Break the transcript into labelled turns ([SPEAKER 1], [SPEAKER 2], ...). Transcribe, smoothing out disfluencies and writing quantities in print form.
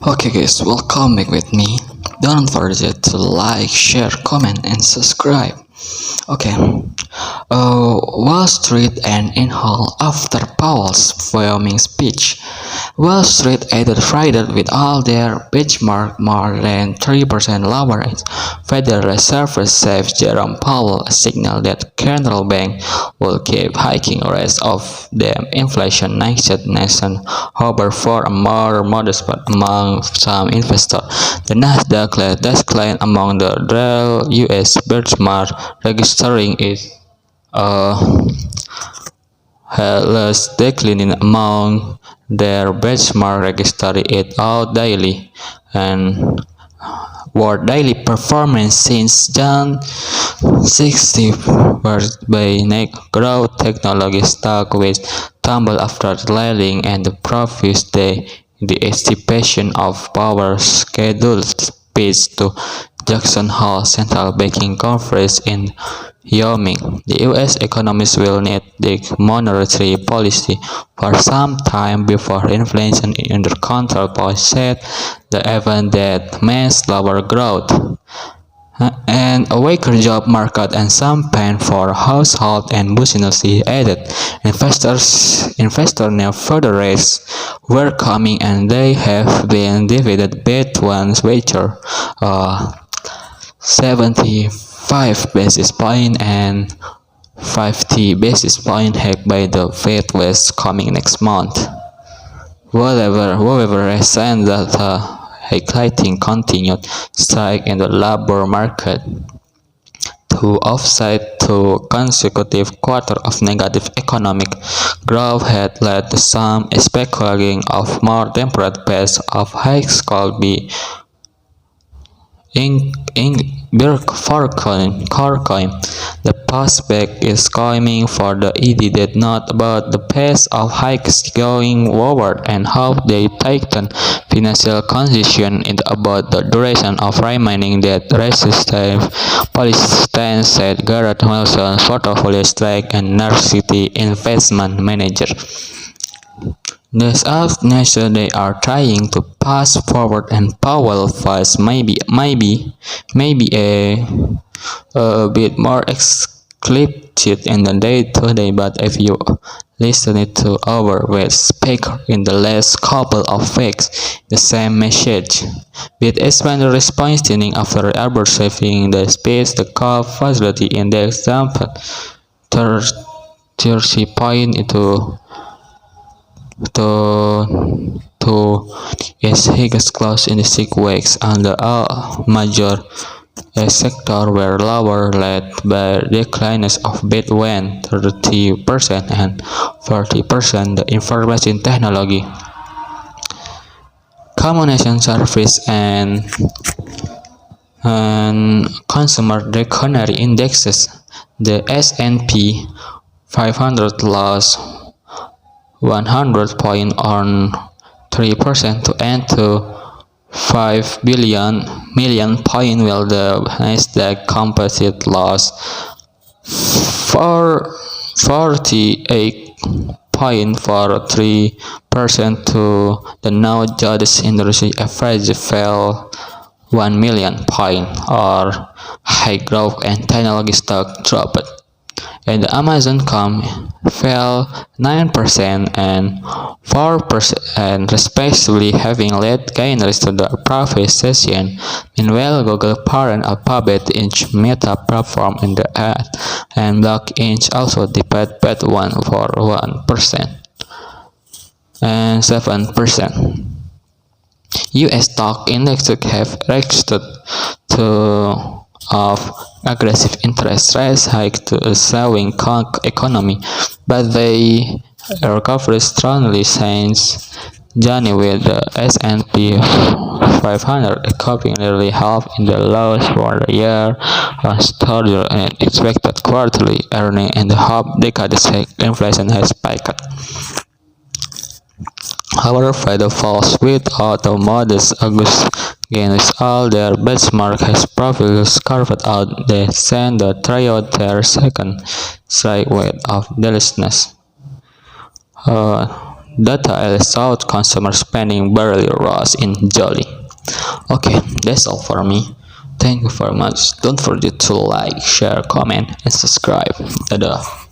[SPEAKER 1] Okay guys, welcome back with me. Don't forget to like, share, comment, and subscribe. Okay. Wall Street and inhale after Powell's Wyoming speech. Wall Street ended Friday with all their benchmark more than 3% lower as Federal Reserve saves Jerome Powell a signal that central bank will keep hiking rates of the inflation next nation. However, for a more modest but among some investors, the Nasdaq declined among the Dow US benchmark, registering its less declining among their benchmark registering it out daily and world daily performance since June 60 was by net growth technology stock which tumbled after trailing and the previous day the anticipation of power scheduled speech to Jackson Hole Central Banking Conference in Wyoming. The U.S. economists will need the monetary policy for some time before inflation is under control, Paul said. The event that means slower growth and a weaker job market and some pain for household and businesses added. Investors now further rates were coming and they have been divided between wager 75 basis point and 50 basis point hike by the Fed was coming next month. However, I said that highlighting continued strike in the labor market to offset two consecutive quarters of negative economic growth had led to some speculating of more temperate pace of hikes could be Coin. The prospect is coming for the ED that not about the pace of hikes going forward and how they tighten financial condition and about the duration of remaining that resistive policy stance, said Garrett Wilson, portfolio strike and City investment manager. These nation they are trying to pass forward and Powell voice maybe a bit more explicit in the day-to-day, but if you listen to our speaker in the last couple of weeks, the same message. With expanded response tuning after observing the space, the core facility index jumped 30 point to its highest close in the 6 weeks, under all major sectors were lower, led by declines of between 30% and 40%. The information technology, communication service, and consumer discretionary indexes. The S&P 500 lost 100 points on 3% to end to 5 million points, while the Nasdaq Composite lost 48 points for 3% to the Dow Jones Industry average fell 1 million points, or high growth and technology stock dropped. And the Amazon.com fell 9% and 4% respectively, having led gainers to the profit session. Meanwhile, Google parent Alphabet inch Meta platform in the ad and Block inch also dipped by 1% and 7%. US stock indexes have reacted to of aggressive interest rates hike to a slowing economy, but they recovered strongly since January, with the S&P 500 recovering nearly half in the lows for the year on stronger and expected quarterly earnings and the half-decade inflation has spiked. However, Fed falls without a modest August gains. All their benchmark has probably carved out. They send the trio their second straight week of delishness. data I saw consumer spending barely rose in July. Okay, that's all for me. Thank you very much. Don't forget to like, share, comment, and subscribe. Dadah.